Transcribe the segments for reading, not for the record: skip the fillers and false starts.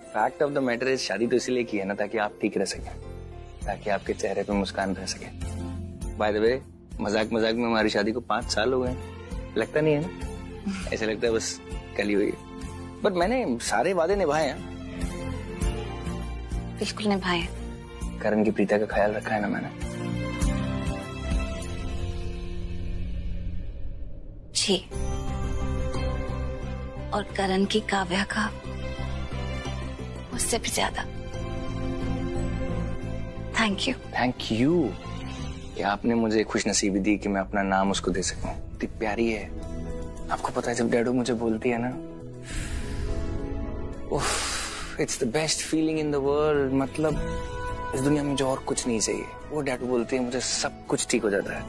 Fact of the matter is शादी तो इसलिए की है ना ताकि आप ठीक रह सके, ताकि आपके चेहरे पे मुस्कान रह सके। बाय द वे मजाक मजाक में हमारी शादी को 5 साल हो गए, लगता नहीं है ना? ऐसा लगता है बस कल ही हुई है। बट मैंने सारे वादे निभाए हैं। बिल्कुल निभाए। करण की प्रीता का ख्याल रखा है ना मैंने? जी। और करण की काव्या का उससे भी ज्यादा। Thank you. थैंक यू कि आपने मुझे खुश नसीबी दी कि मैं अपना नाम उसको दे सकूं। इतनी प्यारी है। आपको पता है जब डैडू मुझे बोलती है ना, it's the best feeling in the world. मतलब इस दुनिया में जो और कुछ नहीं चाहिए, वो डैडू बोलती है मुझे सब कुछ ठीक हो जाता है।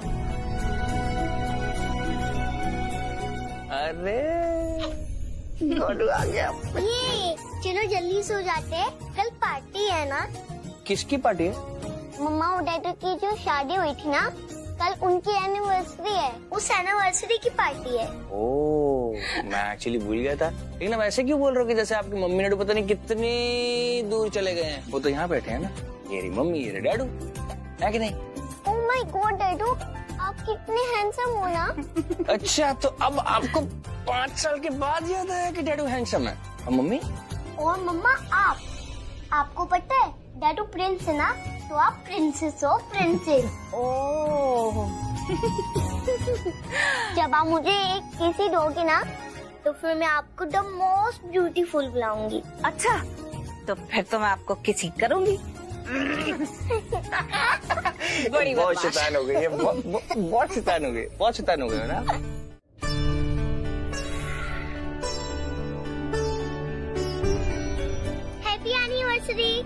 अरे डैडू आ गया। ये चलो जल्दी सो जाते हैं, कल पार्टी है ना। किसकी पार्टी है? मम्मा और डैडू की जो शादी हुई थी ना, कल उनकी एनिवर्सरी है। उस एनिवर्सरी की पार्टी है। ओह, मैं एक्चुअली भूल गया था। लेकिन अब ऐसे क्यों बोल रहे हो कि जैसे आपकी मम्मी डैडू पता नहीं कितनी दूर चले गए हैं। वो तो यहाँ बैठे हैं ना, ये रही मम्मी, ये रही डैडू, है कि नहीं? ओह माय गॉड डैडू, आप कितने हैंडसम हो ना। अच्छा, तो अब आपको 5 साल के बाद याद आया कि डैडू हैंडसम है। और मम्मी? और मम्मा आपको पता है डैडू प्रिंस है ना, तो आप प्रिंसेस हो, प्रिंसेस। ओह। जब आप मुझे एक किसी दोगे ना, तो फिर मैं आपको द मोस्ट ब्यूटीफुल बुलाऊंगी। अच्छा, तो फिर तो मैं आपको किसी करूंगी। बड़ी बहुत शैतान हो गई है, बहुत शैतान हो गई, बहुत शैतान हो गई ना। Happy anniversary.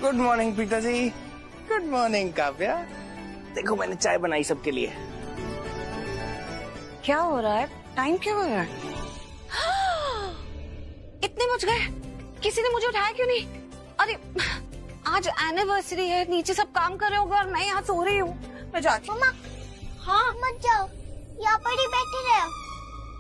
Good morning Preeta ji. Good morning Kavya. देखो मैंने चाय बनाई सबके लिए। क्या हो रहा है? टाइम क्या हो रहा है? इतने बज गए, किसी ने मुझे उठाया क्यों नहीं? अरे आज एनिवर्सरी है, नीचे सब काम कर रहे होंगे और मैं यहाँ सो रही हूँ। मैं जाती हूँ। मम्मा, हाँ मत जाओ, यहाँ पर ही बैठे रहो।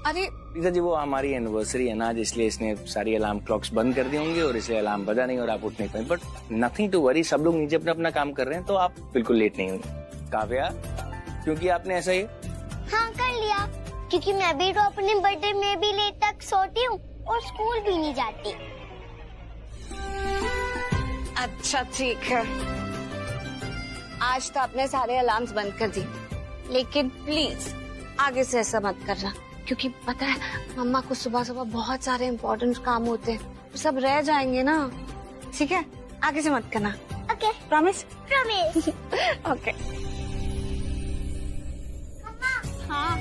अरे प्रीता जी, वो हमारी एनिवर्सरी है ना आज, इसलिए इसने सारी अलार्म क्लॉक्स बंद कर दी होंगी और इसलिए अलार्म बजा नहीं और आप उठ नहीं पाए। बट नथिंग टू वरी, सब लोग नीचे अपना अपना काम कर रहे हैं, तो आप बिल्कुल लेट नहीं होंगे। काव्या, क्योंकि आपने ऐसा ही हाँ कर लिया, क्योंकि मैं भी तो अपने बर्थडे में भी लेट तक सोती हूँ और स्कूल भी नहीं जाती। अच्छा ठीक है, आज तो आपने सारे अलार्म्स बंद कर दी, लेकिन प्लीज आगे से ऐसा मत करना, क्योंकि पता है मम्मा को सुबह सुबह बहुत सारे इम्पोर्टेंट काम होते हैं, सब रह जाएंगे ना। ठीक है, आगे से मत करना। Okay, promise? प्रॉमिस। ओके। हाँ।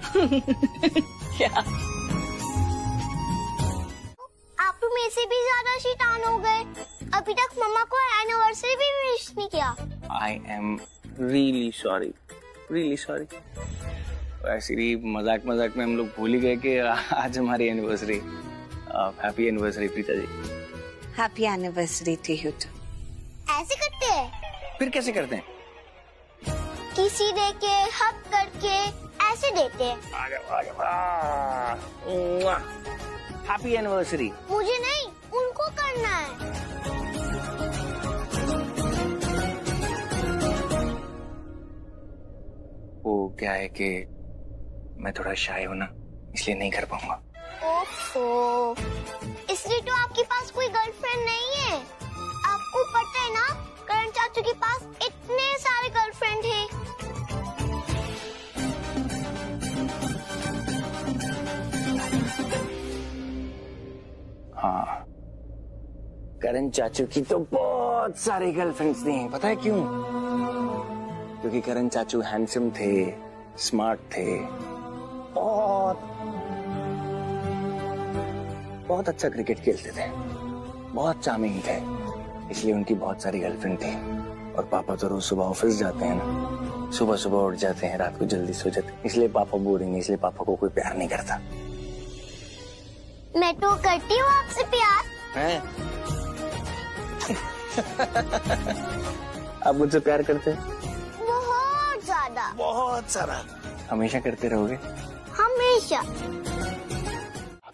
क्या? आप तो मेरे से भी ज्यादा शैतान हो गए, अभी तक मम्मा को एनिवर्सरी भी विश नहीं किया। I am really sorry, really sorry. ऐसे ही मजाक मजाक में हम लोग भूल ही गए कि आज हमारी anniversary. Happy anniversary Preeta ji. Happy anniversary to you too. ऐसे करते हैं? फिर कैसे करते हैं? किसी दे के, हक करके ऐसे देते हैं। Happy anniversary. मुझे नहीं, उनको करना है। वो क्या है कि मैं थोड़ा शाय हूं ना, इसलिए नहीं कर पाऊंगा। ओहो, इसलिए तो आपके पास कोई गर्लफ्रेंड नहीं है। आपको पता है ना, करण चाचू के पास इतने सारे गर्लफ्रेंड हैं। हाँ, करण चाचू की तो बहुत सारी गर्लफ्रेंड्स थी। पता है क्यों? क्योंकि करण चाचू हैंडसम थे, स्मार्ट थे, बहुत अच्छा क्रिकेट खेलते थे, बहुत चार्मिंग थे, इसलिए उनकी बहुत सारी गर्लफ्रेंड थी। और पापा तो रोज सुबह ऑफिस जाते हैं ना, सुबह सुबह उठ जाते हैं, रात को जल्दी सो जाते हैं, इसलिए पापा बोरिंग है, इसलिए पापा को कोई प्यार नहीं करता। मैं तो करती हूँ आपसे प्यार। हैं? आप मुझसे प्यार करते हैं? बहुत ज्यादा। बहुत सारा। हमेशा करते रहोगे? हाँ हमेशा।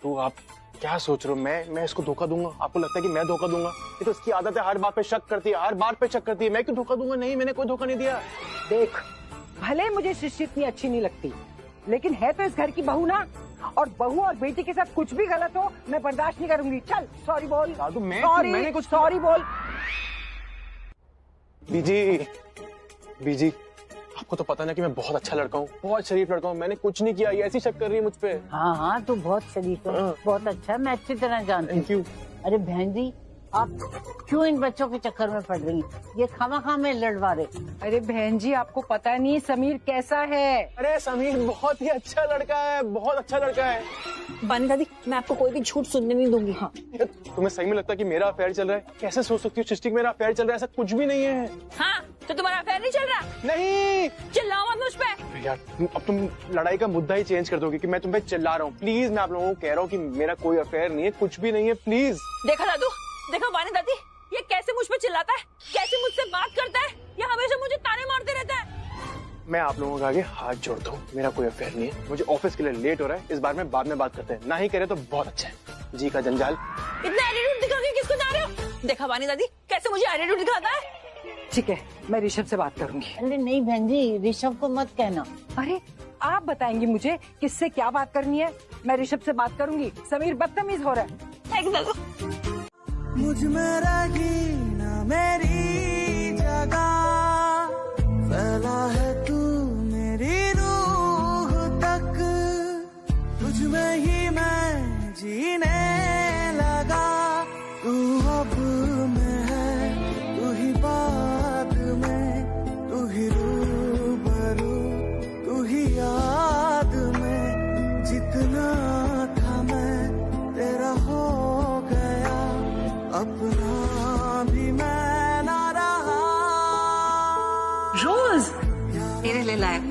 तो आप क्या सोच रहे हो? मैं इसको धोखा दूंगा? आपको लगता है कि मैं धोखा दूंगा? ये तो इसकी आदत है, हर बात पे शक करती है, हर बात पे शक करती है। मैं क्यों धोखा दूंगा? नहीं, मैंने कोई धोखा नहीं दिया। देख, भले मुझे सृष्टि इतनी अच्छी नहीं लगती, लेकिन है तो इस घर की बहू ना, और बहू और बेटी के साथ कुछ भी गलत हो मैं बर्दाश्त नहीं करूंगी। चल सॉरी बोल। दादू मैंने कुछ सॉरी बोल। बीजी, आपको तो पता ना कि मैं बहुत अच्छा लड़का हूँ, बहुत शरीफ लड़का हूँ। मैंने कुछ नहीं किया, ये ऐसी शक कर रही है मुझ पे। हाँ हाँ, तू बहुत शरीफ है, बहुत अच्छा, मैं अच्छी तरह जानती हूँ। Thank you. अरे बहन जी, आप क्यों इन बच्चों के चक्कर में पड़ रही हैं? ये खामा में लड़वा रहे। अरे बहन जी, आपको पता नहीं समीर कैसा है। अरे समीर बहुत ही अच्छा लड़का है, बहुत अच्छा लड़का है। बानी दादी, मैं आपको कोई भी झूठ सुनने नहीं दूंगी। हाँ, तुम्हें सही में लगता है कि मेरा अफेयर चल रहा है? कैसे सोच सकती हो सृष्टि, मेरा अफेयर चल रहा है? ऐसा कुछ भी नहीं है। हाँ, तो तुम्हारा अफेयर नहीं चल रहा? नहीं, चिल्लाओ मत मुझ पे। यार अब तुम लड़ाई का मुद्दा ही चेंज कर दोगे कि मैं तुम पे चिल्ला रहा हूँ। प्लीज, मैं आप लोगों को कह रहा हूँ कि मेरा कोई अफेयर नहीं है, कुछ भी नहीं है। प्लीज देखा दादू, देखो बानी दादी, ये कैसे मुझ पे चिल्लाता है, कैसे मुझसे बात करता है, ये हमेशा मुझे ताने मारते रहता है। मैं आप लोगों के आगे हाथ जोड़ता हूँ, मेरा कोई अफेयर नहीं है। मुझे ऑफिस के लिए लेट हो रहा है, इस बार में बाद में बात करते हैं। ना ही करे तो बहुत अच्छा है। जी का जंजाल। इतना एटीट्यूड दिखा के किसको जा रहे हो? देखा बानी दादी, कैसे मुझे एटीट्यूड दिखाता है। ठीक है, मैं ऋषभ से बात करूंगी। अरे नहीं बहन जी, ऋषभ को मत कहना। अरे आप बताएंगी मुझे किससे क्या बात करनी है? मैं ऋषभ से बात करूंगी। समीर बदतमीज हो रहा है। थैंक्स दादू। मुझ में रही ना मेरी जगह, फैला है तू मेरी रूह तक, तुझ में ही मैं जीने लगा। तू अब में है, तू ही बाद में, तू ही रूबरू, तू ही याद में। जितना था मैं तेरा हो गया, अपना भी मैं ना रहा। रोज मेरे लिए लायक,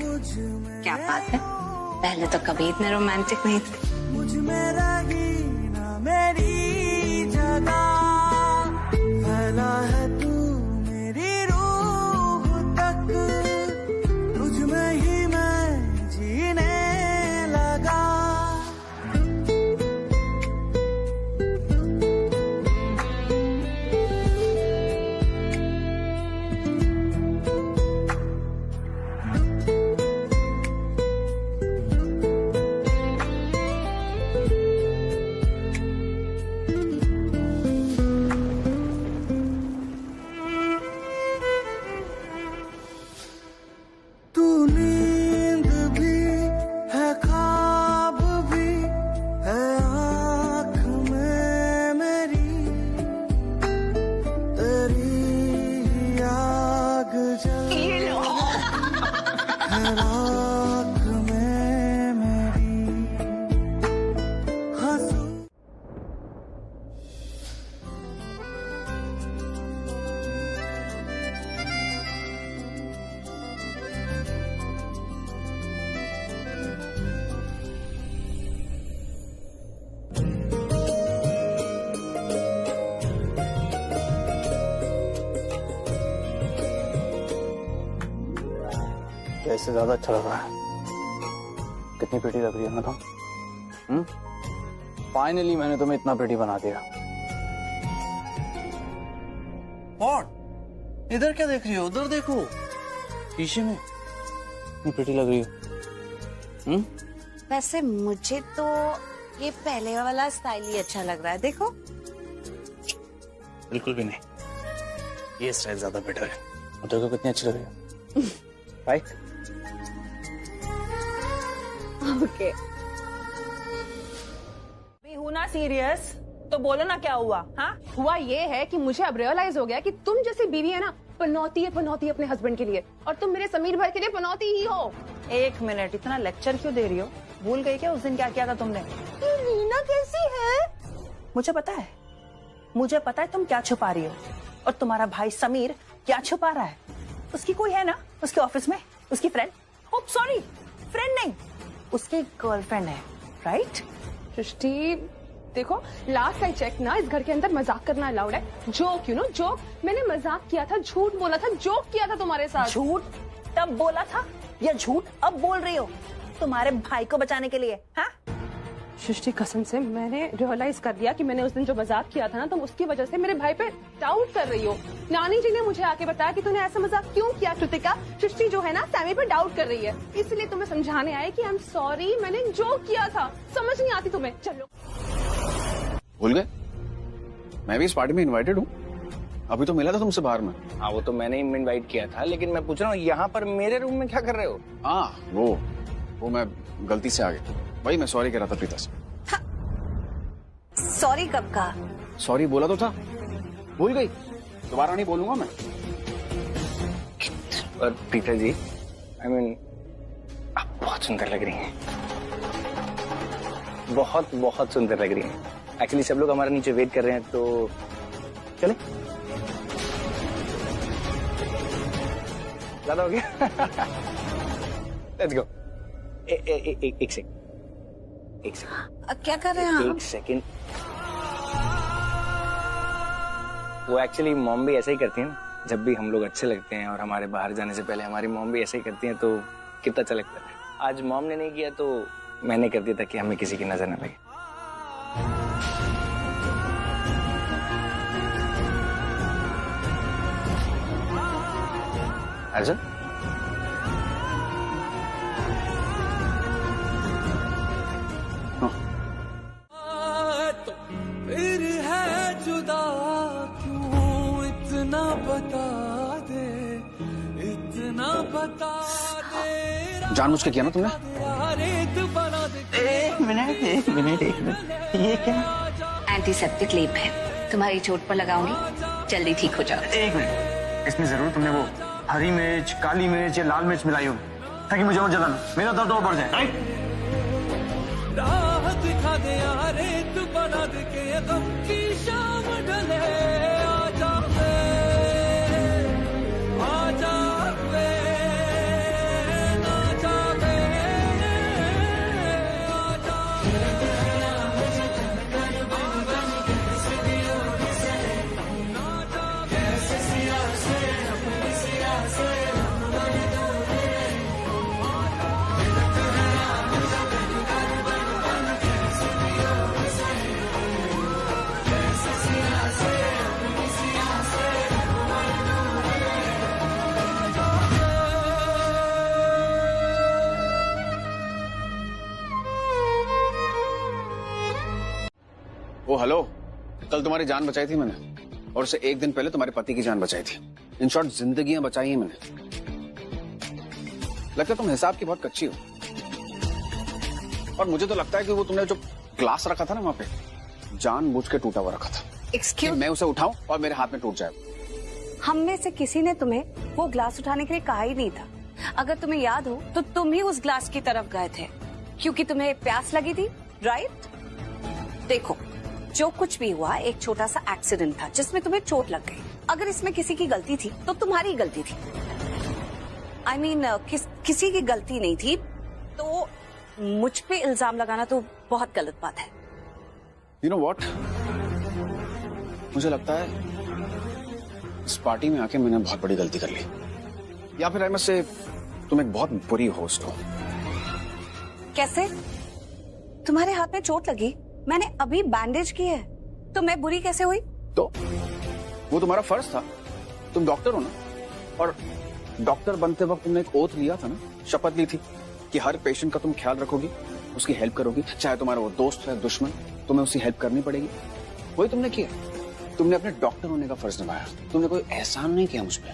क्या बात है, पहले तो कभी इतने रोमांटिक नहीं थे। मुझ में रही ना मेरी जगह, फैला है तू मेरी रूह तक, तुझ में ही मैं जीने लगा। तू नींद भी है, ख्वाब भी है आँख में मेरी, तेरी आग जल है राख में मेरी। हंसू इससे ज्यादा अच्छा लग रहा है। कितनी प्रिटी लग रही है ना तुम? फाइनली मैंने तुम्हें इतना प्रिटी बना दिया। और इधर क्या देख रही हो? उधर देखो, शीशे में। इतनी प्रिटी लग रही हो। वैसे मुझे तो ये पहले वाला स्टाइल ही अच्छा लग रहा है, देखो। बिल्कुल भी नहीं, ये स्टाइल ज्यादा बेटर है। और देखो कितनी अच्छी लग रही है। राइट? ओके। हूँ ना सीरियस, तो बोलो ना क्या हुआ। हाँ, हुआ ये है कि मुझे अब रियलाइज हो गया कि तुम जैसी बीवी है ना, पनौती है अपने हस्बैंड के लिए, और तुम मेरे समीर भाई के लिए पनौती ही हो। एक मिनट, इतना लेक्चर क्यों दे रही हो? भूल गई क्या उस दिन क्या किया था तुमने? रीना कैसी है? मुझे पता है तुम क्या छुपा रही हो, और तुम्हारा भाई समीर क्या छुपा रहा है। उसकी कोई है ना उसके ऑफिस में, उसकी फ्रेंड, ओह सॉरी फ्रेंड नहीं, उसकी गर्लफ्रेंड है, राइट? सृष्टि देखो, लास्ट आई चेक ना, इस घर के अंदर मजाक करना अलाउड है। Joke, you know, joke. मैंने मजाक किया था, झूठ बोला था, जोक किया था तुम्हारे साथ। झूठ तब बोला था या झूठ अब बोल रही हो? तुम्हारे भाई को बचाने के लिए? हाँ? सृष्टि कसम से मैंने रियलाइज कर लिया कि मैंने उस दिन जो मजाक किया था ना, तुम उसकी वजह से मेरे भाई पे डाउट कर रही हो। नानी जी ने मुझे आके बताया कि तूने ऐसा मजाक क्यों किया कृतिका। सृष्टि जो है ना सैमी पे डाउट कर रही है, इसलिए तुम्हें समझाने आए कि आई एम सॉरी, मैंने जोक किया था। समझ नहीं आती तुम्हें। चलो भूल गए? मैं भी इस पार्टी में इनवाइटेड हूँ। अभी तो मिला था तुमसे बाहर में। हाँ वो तो मैंने ही इनवाइट किया था, लेकिन मैं पूछ रहा हूँ यहाँ पर मेरे रूम में क्या कर रहे हो? हाँ वो मैं गलती से आ गया। भाई मैं सॉरी कह रहा था प्रीता से। सॉरी कब का? सॉरी बोला तो था, भूल गई। दोबारा नहीं बोलूंगा मैं। और प्रीता जी, I mean, आप बहुत सुंदर लग रही हैं, बहुत बहुत सुंदर लग रही हैं। एक्चुअली सब लोग हमारे नीचे वेट कर रहे हैं, तो चले? ज्यादा हो गया? Let's go. एक सेकंड। क्या कर रहे हैं आप? एक सेकंड। वो एक्चुअली मॉम भी ऐसा ही करती है ना, जब भी हम लोग अच्छे लगते हैं और हमारे बाहर जाने से पहले हमारी मॉम भी ऐसे ही करती हैं, तो कितना अच्छा लगता है। आज मॉम ने नहीं किया तो मैंने कर दिया, ताकि हमें किसी की नजर न लगे। अर्जुन, फिर है जुदा क्यों, इतना बता दे, इतना बता दे। जानबूझ के किया ना तुमने? एक मिनट ये क्या? एंटीसेप्टिक लेप है, तुम्हारी चोट पर लगाऊंगी, जल्दी ठीक हो जाओ। एक मिनट, इसमें जरूर तुमने वो हरी मिर्च, काली मिर्च या लाल मिर्च मिलाई होगी, ताकि मुझे और ज्यादा मेरा दर्द और बढ़ जाए। राह दिखा दे यार, तू बना दे के गम की शाम ढले। आजा वे, आजा वे, ना जावे, आजा ओ हेलो, कल तुम्हारी जान बचाई थी मैंने, और उससे एक दिन पहले तुम्हारे पति की जान बचाई थी। इन शॉर्ट जिंदगियां बचाई हैं मैंने। लगता है तुम हिसाब की बहुत कच्ची हो। और मुझे तो लगता है कि वो तुमने जो ग्लास रखा था ना वहां पे, जानबूझ के टूटा हुआ रखा था। एक्सक्यूज, मैं उसे उठाऊं और मेरे हाथ में टूट जाए। हम में से किसी ने तुम्हें वो ग्लास उठाने के लिए कहा ही नहीं था। अगर तुम्हें याद हो तो तुम ही उस ग्लास की तरफ गए थे, क्योंकि तुम्हें प्यास लगी थी, राइट? देखो, जो कुछ भी हुआ एक छोटा सा एक्सीडेंट था जिसमें तुम्हें चोट लग गई। अगर इसमें किसी की गलती थी तो तुम्हारी गलती थी। I mean, किसी की गलती नहीं थी, तो मुझ पे इल्जाम लगाना तो बहुत गलत बात है। You know what? मुझे लगता है इस पार्टी में आके मैंने बहुत बड़ी गलती कर ली, या फिर आई मस्ट से तुम एक बहुत बुरी होस्ट हो। कैसे? तुम्हारे हाथ में चोट लगी, मैंने अभी बैंडेज की है, तो मैं बुरी कैसे हुई? तो वो तुम्हारा फर्ज था, तुम डॉक्टर हो ना, और डॉक्टर बनते वक्त तुमने एक ओथ लिया था ना, शपथ ली थी कि हर पेशेंट का तुम ख्याल रखोगी, उसकी हेल्प करोगी, चाहे तुम्हारा वो दोस्त है दुश्मन, तुम्हें उसकी हेल्प करनी पड़ेगी। वही तुमने किया। तुमने अपने डॉक्टर होने का फर्ज निभाया, तुमने कोई एहसान नहीं किया मुझ पर।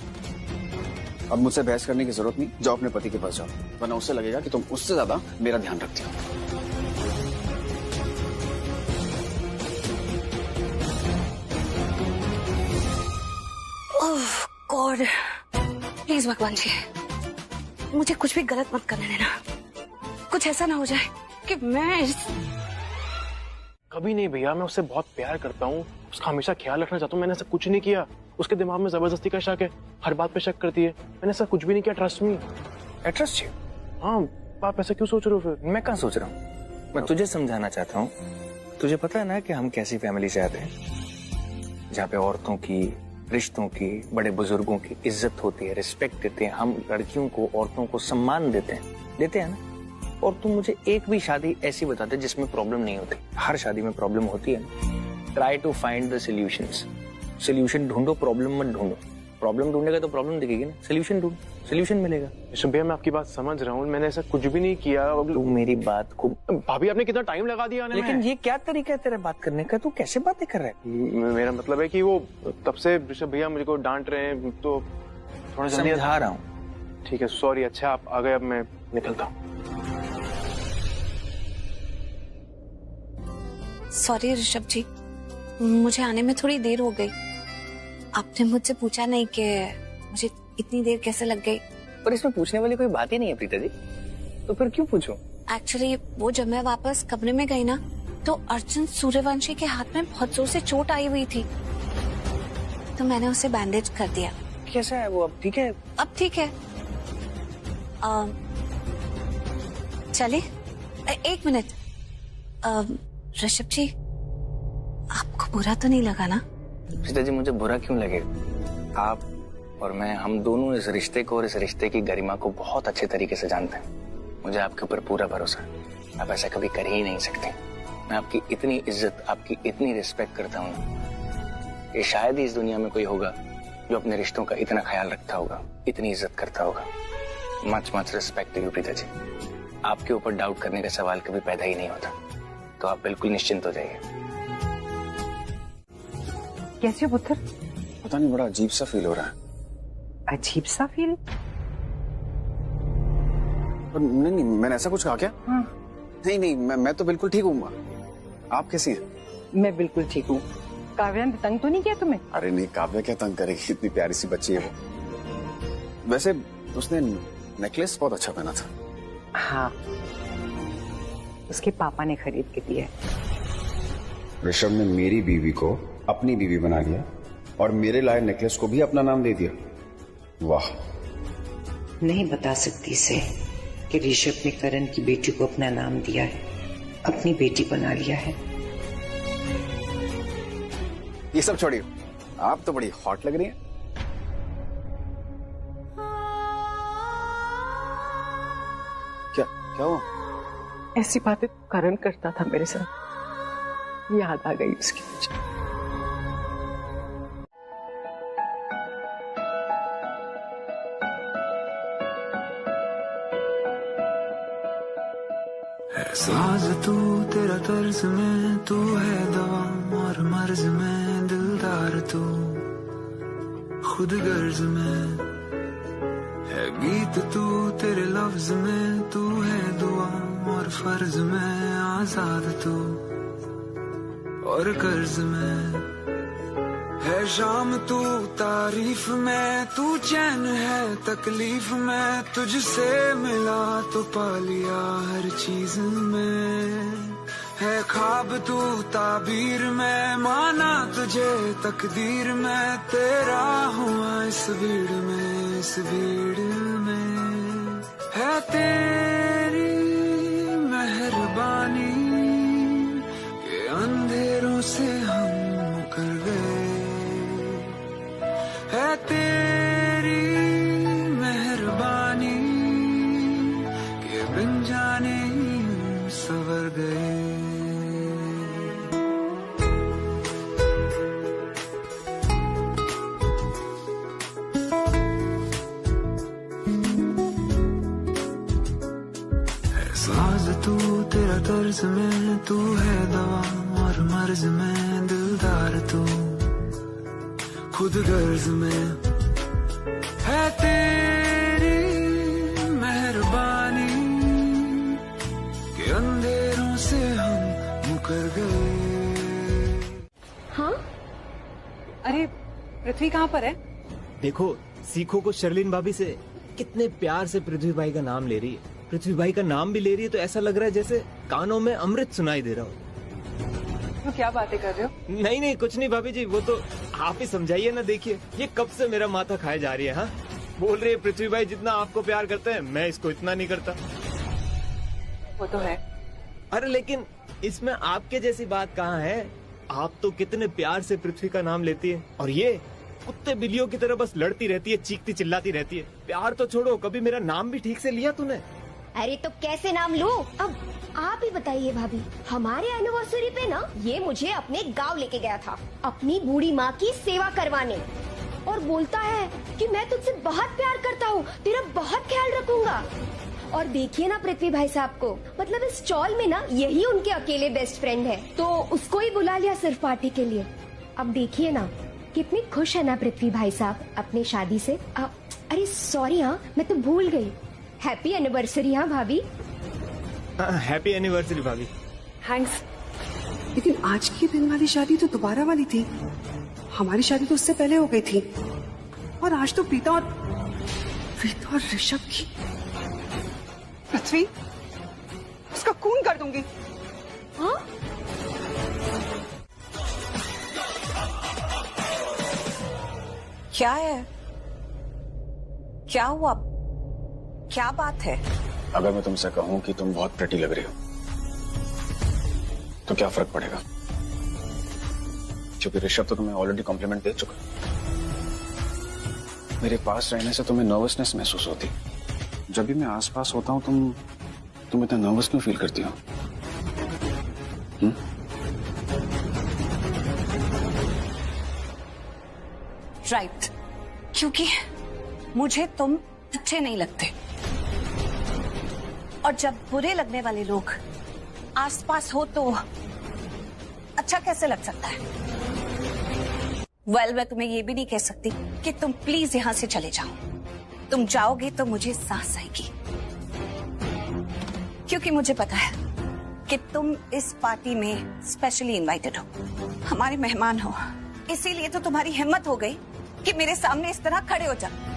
अब मुझसे बहस करने की जरूरत नहीं, जाओ अपने पति के पास जाओ, वरना उससे लगेगा कि तुम उससे ज्यादा मेरा ध्यान रखती हो। गॉड, प्लीज भगवान जी, मुझे कुछ भी गलत मत करने देना। कुछ ऐसा ना हो जाए कि मैं कभी नहीं भैया, मैं उससे बहुत प्यार करता हूँ, उसका हमेशा ख्याल रखना चाहता हूँ। मैंने ऐसा कुछ नहीं किया। उसके दिमाग में जबरदस्ती का शक है, हर बात पे शक करती है। मैंने ऐसा कुछ भी नहीं किया, ट्रस्ट मी। Trust you? हाँ, आप ऐसा क्यों सोच रहे हो फिर? मैं कहाँ सोच रहा हूँ, मैं तुझे समझाना चाहता हूँ। तुझे पता है ना कि हम कैसी फैमिली से आते हैं, जहाँ पे औरतों की, रिश्तों की, बड़े बुजुर्गों की इज्जत होती है, रिस्पेक्ट देते हैं। हम लड़कियों को, औरतों को सम्मान देते हैं ना। और तुम मुझे एक भी शादी ऐसी बता दे जिसमें प्रॉब्लम नहीं होती। हर शादी में प्रॉब्लम होती है ना। Try to find the solutions. Solution ढूंढो, प्रॉब्लम मत ढूंढो। प्रॉब्लम ढूंढेगा तो प्रॉब्लम दिखेगी ना। सोल्यूशन ढूंढ, सोल्यूशन मिलेगा। ऋषभ भैया मैं आपकी बात समझ रहा हूँ, मैंने ऐसा कुछ भी नहीं किया। तू मेरी बात को, भाभी आपने कितना टाइम लगा दिया आने लेकिन में। ये क्या तरीका है तेरा बात करने का? तू कैसे बातें कर रहा है? मेरा मतलब है कि वो तब से ऋषभ भैया मुझको डांट रहे हैं, तो थोड़ा जल्दी समझा रहा हूँ। ठीक है सॉरी। अच्छा आप आ गए, अब मैं निकलता हूँ। सॉरी ऋषभ जी, मुझे आने में थोड़ी देर हो गई। आपने मुझसे पूछा नहीं कि मुझे इतनी देर कैसे लग गई। पर इसमें पूछने वाली कोई बात ही नहीं है प्रीता जी, तो फिर क्यों पूछूं? एक्चुअली वो जब मैं वापस कमरे में गई ना, तो अर्जुन सूर्यवंशी के हाथ में बहुत जोर से चोट आई हुई थी, तो मैंने उसे बैंडेज कर दिया। कैसा है वो? अब ठीक है? अब ठीक है। चले, एक मिनट। ऋषभ जी, आपको बुरा तो नहीं लगा ना? प्रीता जी मुझे बुरा क्यों लगेगा? आप और मैं, हम दोनों इस रिश्ते को और इस रिश्ते की गरिमा को बहुत अच्छे तरीके से जानते हैं। मुझे आपके ऊपर पूरा भरोसा है। आप ऐसा कभी कर ही नहीं सकते। मैं आपकी इतनी इज्जत, आपकी इतनी रिस्पेक्ट करता हूँ कि शायद ही इस दुनिया में कोई होगा जो अपने रिश्तों का इतना ख्याल रखता होगा, इतनी इज्जत करता होगा। Much much respect to you Preeta ji. आपके ऊपर डाउट करने का सवाल कभी पैदा ही नहीं होता, तो आप बिल्कुल निश्चिंत हो जाइए। कैसे हो पुत्र? पता नहीं, बड़ा अजीब सा फील हो रहा है। अजीब सा फील? नहीं नहीं, मैंने ऐसा कुछ कहा क्या? हाँ। नहीं नहीं, मैं तो बिल्कुल ठीक हूँ। आप कैसी है? मैं बिल्कुल ठीक हूँ। काव्या ने तंग तो नहीं किया तुम्हें? अरे नहीं, काव्या क्या तंग करेगी, इतनी प्यारी सी बच्ची है वो। वैसे उसने नेकलेस बहुत अच्छा पहना था। हाँ, उसके पापा ने खरीद के दिया। ऋषभ ने मेरी बीवी को अपनी बीवी बना लिया और मेरे लाए नेकलेस को भी अपना नाम दे दिया। वाह। नहीं बता सकती इसे कि ऋषभ ने करण की बेटी को अपना नाम दिया है, अपनी बेटी बना लिया है। ये सब छोड़िए, आप तो बड़ी हॉट लग रही हैं। क्या क्या हुआ? ऐसी बातें करण करता था मेरे साथ, याद आ गई उसकी मुझे। साज तू तेरा तर्ज में, तू है दवा और मर्ज में, दिलदार तू खुद गर्ज में है, गीत तू तेरे लफ्ज में, तू है दुआ और फर्ज में, आजाद तू और कर्ज में है, शाम तू तारीफ में, तू चैन है तकलीफ में, तुझसे मिला तो पा लिया हर चीज में, है ख्वाब तू ताबीर में, माना तुझे तकदीर में, तेरा हुआ इस भीड़ में, इस भीड़ में है तेरी मेहरबानी के अंधेरों से हम मुकर गए, है तेरी मेहरबानी के बिन जाने यूं सवर गए। है साज तू तेरा तर्ज में, तू है दवा और मर्ज में, दिलदार तू खुद गर्ज में है, तेरी मेहरबानी के अंधेरों से हम मुकर गए। हाँ? अरे पृथ्वी कहाँ पर है? देखो, सीखो को शर्लिन भाभी से कितने प्यार से पृथ्वी भाई का नाम ले रही है। पृथ्वी भाई का नाम भी ले रही है तो ऐसा लग रहा है जैसे कानों में अमृत सुनाई दे रहा हो। तो क्या बातें कर रहे हो? नहीं नहीं कुछ नहीं भाभी जी, वो तो आप ही समझाइए ना। देखिए ये कब से मेरा माथा खाए जा रही है। हाँ, बोल रही है पृथ्वी भाई जितना आपको प्यार करते हैं मैं इसको इतना नहीं करता। वो तो है। अरे लेकिन इसमें आपके जैसी बात कहाँ है? आप तो कितने प्यार से पृथ्वी का नाम लेती है और ये कुत्ते बिल्लियों की तरह बस लड़ती रहती है, चीखती चिल्लाती रहती है। प्यार तो छोड़ो, कभी मेरा नाम भी ठीक से लिया तूने? अरे तो कैसे नाम लूं? अब आप ही बताइए भाभी। हमारे एनिवर्सरी पे ना ये मुझे अपने गांव लेके गया था अपनी बूढ़ी माँ की सेवा करवाने, और बोलता है कि मैं तुझसे बहुत प्यार करता हूँ, तेरा बहुत ख्याल रखूंगा। और देखिए ना पृथ्वी भाई साहब को, मतलब इस स्टॉल में ना यही उनके अकेले बेस्ट फ्रेंड है, तो उसको ही बुला लिया सिर्फ पार्टी के लिए। अब देखिए ना कितनी खुश है ना पृथ्वी भाई साहब अपनी शादी से। अरे सॉरी, हाँ मैं तो भूल गई। Happy anniversary. हाँ भाभी, हैप्पी एनिवर्सरी भाभी। थैंक्स। लेकिन आज की दिन वाली शादी तो दोबारा वाली थी, हमारी शादी तो उससे पहले हो गई थी, और आज तो प्रीता और ऋषभ की। पृथ्वी, उसका खून कर दूंगी। हाँ? क्या है? क्या हुआ? क्या बात है? अगर मैं तुमसे कहूं कि तुम बहुत प्रेटी लग रही हो तो क्या फर्क पड़ेगा? क्योंकि ऋषभ तो तुम्हें ऑलरेडी कॉम्प्लीमेंट दे चुका। मेरे पास रहने से तुम्हें नर्वसनेस महसूस होती। जब भी मैं आसपास होता हूं तुम इतना नर्वस क्यों फील करती हो? राइट, क्योंकि मुझे तुम अच्छे नहीं लगते, और जब बुरे लगने वाले लोग आसपास हो तो अच्छा कैसे लग सकता है? मैं तुम्हें ये भी नहीं कह सकती कि तुम प्लीज यहां से चले जाओ। तुम जाओगे तो मुझे सांस आएगी, क्योंकि मुझे पता है कि तुम इस पार्टी में स्पेशली इनवाइटेड हो, हमारे मेहमान हो। इसीलिए तो तुम्हारी हिम्मत हो गई कि मेरे सामने इस तरह खड़े हो जाओ।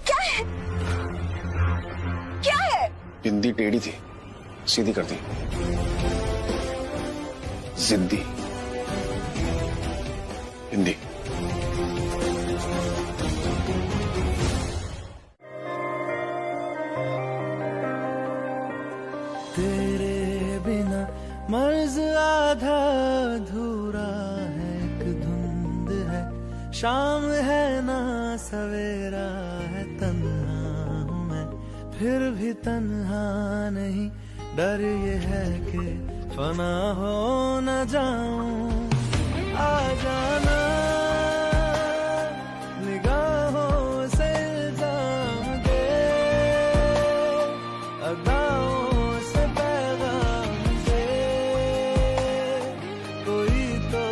क्या है? क्या है? बिंदी टेढ़ी थी, सीधी कर दी। जिद्दी बिंदी। तेरे बिना मर्ज आधा अधूरा है, एक धुंध है, शाम है ना सवेरा है, तन्हा हूँ मैं फिर भी तन्हा नहीं। डर ये है कि फना हो न जाऊं, आ जाना निगाहों से इल्जाम दे, अदाओं से पैगाम दे, कोई तो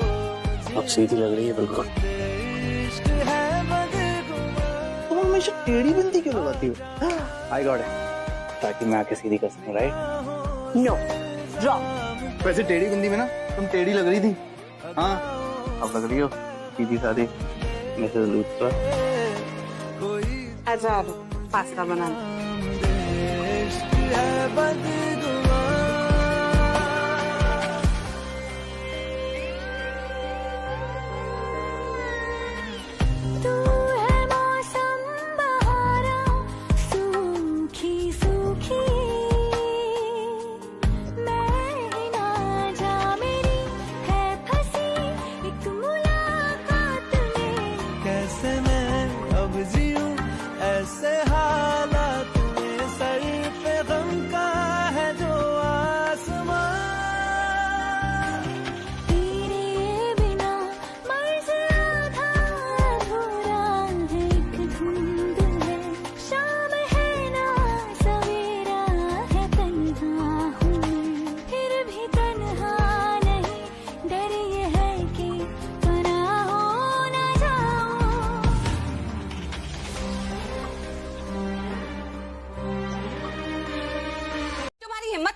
अब सीधी लग रही है बिल्कुल। इश्क है बदगुमान। तुम हमेशा टेढ़ी बिंदी क्यों लगाती हो? आई गॉट इट, ताकि मैं आके सीधी कर सकूं, राइट? No, wrong. वैसे टेढ़ी बिंदी में ना तुम टेढ़ी लग रही थी। हाँ, अब लग रही हो सीधी सादी। मैसेज लूट अच्छा पास्ता बनाना।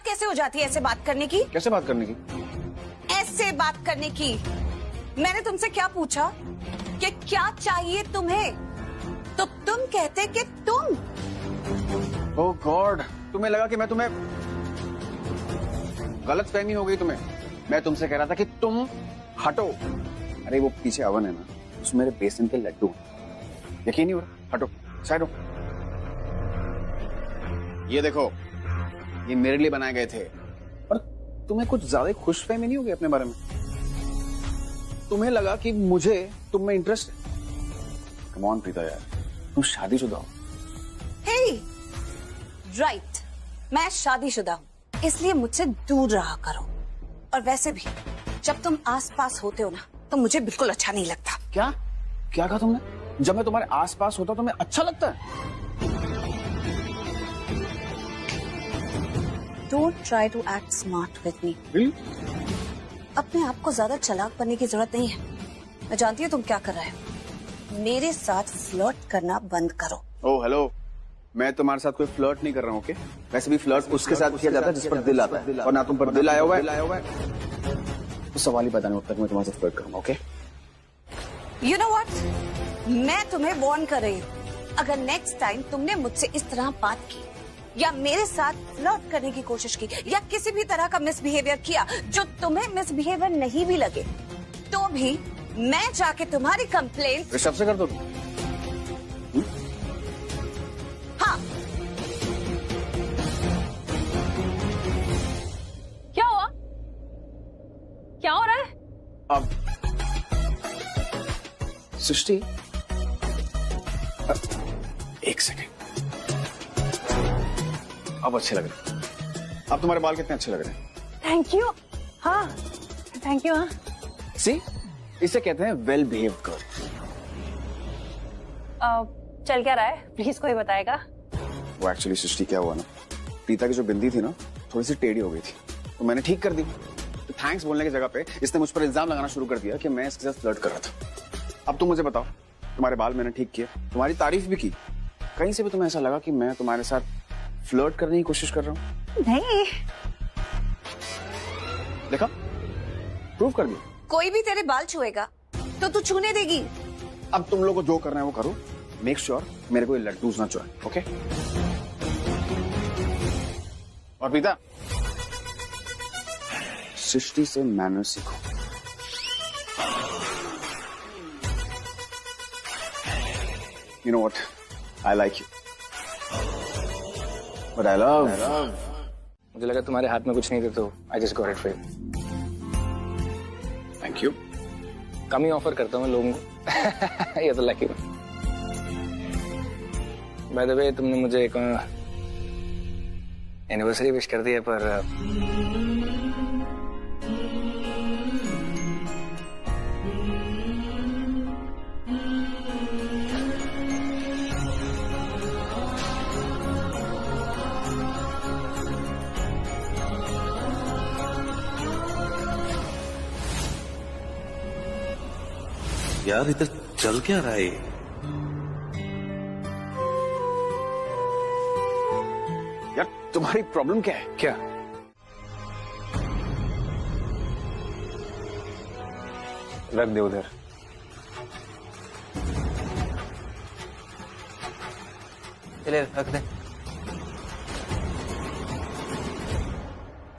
कैसे हो जाती है ऐसे बात करने की? कैसे बात करने की? ऐसे बात करने की। मैंने तुमसे क्या पूछा कि क्या चाहिए तुम्हें, तो तुम कहते कि तुम। ओह गॉड, तुम्हें लगा कि मैं तुम्हें, गलत फहमी हो गई तुम्हें। मैं तुमसे कह रहा था कि तुम हटो। अरे वो पीछे अवन है ना, उसमें मेरे बेसन के लड्डू, यकीन नहीं हो रहा? हटो, साइड हो। ये देखो, ये मेरे लिए बनाए गए थे। और तुम्हें कुछ ज्यादा खुशफहमी नहीं होगी अपने बारे में? तुम्हें लगा कि मुझे तुम में इंटरेस्ट है? कम ऑन प्रीता यार, तुम शादीशुदा हो। हे, राइट, मैं शादीशुदा हूँ, इसलिए मुझसे दूर रहा करो। और वैसे भी जब तुम आसपास होते हो ना तो मुझे बिल्कुल अच्छा नहीं लगता। क्या क्या कहा तुमने? जब मैं तुम्हारे आसपास होता तो तुम्हें अच्छा लगता है? Don't try to act smart with me. अपने आप को ज्यादा चालाक बनने की जरूरत नहीं है। मैं जानती हूँ तुम क्या कर रहे हो। मेरे साथ फ्लर्ट करना बंद करो। ओह हेलो, मैं तुम्हारे साथ कोई फ्लर्ट नहीं कर रहा हूँ, ओके? वैसे भी फ्लर्ट उसके साथ किया जाता है जिस पर दिल आता है, और ना तुम पर दिल आया हुआ है। तो सवाल ही पता नहीं होता कि मैं तुम्हारे साथ फ्लर्ट करूँगा, ओके? You know what? मैं तुम्हें वार्न कर रही हूँ। अगर नेक्स्ट टाइम तुमने मुझसे इस तरह बात की या मेरे साथ फ्लर्ट करने की कोशिश की या किसी भी तरह का मिसबिहेवियर किया जो तुम्हें मिसबिहेवियर नहीं भी लगे, तो भी मैं जाके तुम्हारी कंप्लेंट ऋषभ से कर दोगी? हाँ। क्या हुआ? क्या हो रहा है? अब सृष्टि, एक सेकेंड, अब अच्छे लग रहे हैं। अब तुम्हारे बाल कितने अच्छे लग रहे हैं। Thank you. हाँ थैंक यू। हाँ सी, इसे कहते हैं वेल बिहेव्ड गर्ल। चल क्या रहा है, प्लीज कोई बताएगा? वो एक्चुअली सृष्टि क्या हुआ ना, प्रीता की जो बिंदी थी ना थोड़ी सी टेढ़ी हो गई थी, तो मैंने ठीक कर दी। तो थैंक्स बोलने की जगह पे इसने मुझ पर इल्जाम लगाना शुरू कर दिया कि मैं इसके साथ फ्लर्ट कर रहा था। अब तुम मुझे बताओ, तुम्हारे बाल मैंने ठीक किए, तुम्हारी तारीफ भी की, कहीं से भी तुम्हें ऐसा लगा कि मैं तुम्हारे साथ फ्लर्ट करने की कोशिश कर रहा हूँ? नहीं। देखा, प्रूव कर दिया। कोई भी तेरे बाल छुएगा तो तू छूने देगी? अब तुम लोग को जो करना है वो करो, मेक श्योर मेरे को ये लड्डूज ना चुराए, ओके? और प्रीता, सृष्टि से मैनर्स सीखो। You know what? I like you. But I love. मुझे लगा तुम्हारे हाथ में कुछ नहीं थे तो I just got it for you. Thank you. Come he offer करता हूँ लोगों को। ये तो लकी है। By the way, तुमने मुझे एक एनिवर्सरी विश कर दिया, पर यार इधर चल क्या रहा है? यार तुम्हारी प्रॉब्लम क्या है? क्या? रख दे उधर। चले रख दे।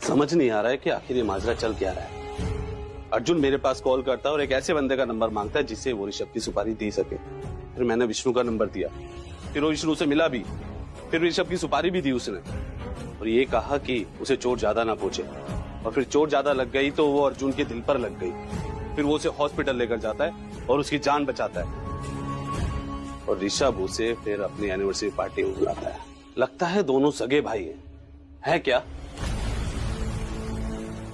समझ नहीं आ रहा है कि आखिर ये माजरा चल क्या रहा है। अर्जुन मेरे पास कॉल करता है और एक ऐसे बंदे का नंबर मांगता है जिससे वो ऋषभ की सुपारी दे सके। फिर मैंने विष्णु का नंबर दिया, फिर वो विष्णु से मिला भी, फिर ऋषभ की सुपारी भी दी उसने, और ये कहा कि उसे चोट ज्यादा ना पहुंचे। और फिर चोट ज्यादा लग गई तो वो अर्जुन के दिल पर लग गई। फिर वो उसे हॉस्पिटल लेकर जाता है और उसकी जान बचाता है, और ऋषभ उसे फिर अपनी एनिवर्सरी पार्टी में बुलाता है। लगता है दोनों सगे भाई है क्या?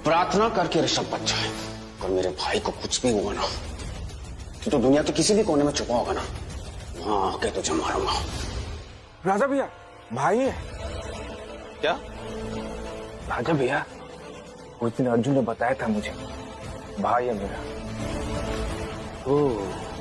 प्रार्थना करके ऋषभ बच्चा है, और मेरे भाई को कुछ भी हुआ ना तो दुनिया के किसी भी कोने में छुपा होगा ना, वहां आके तुझे मारूंगा। राजा भैया, भाई है क्या? राजा भैया, उस दिन अर्जुन ने बताया था मुझे, भाई है मेरा। ओह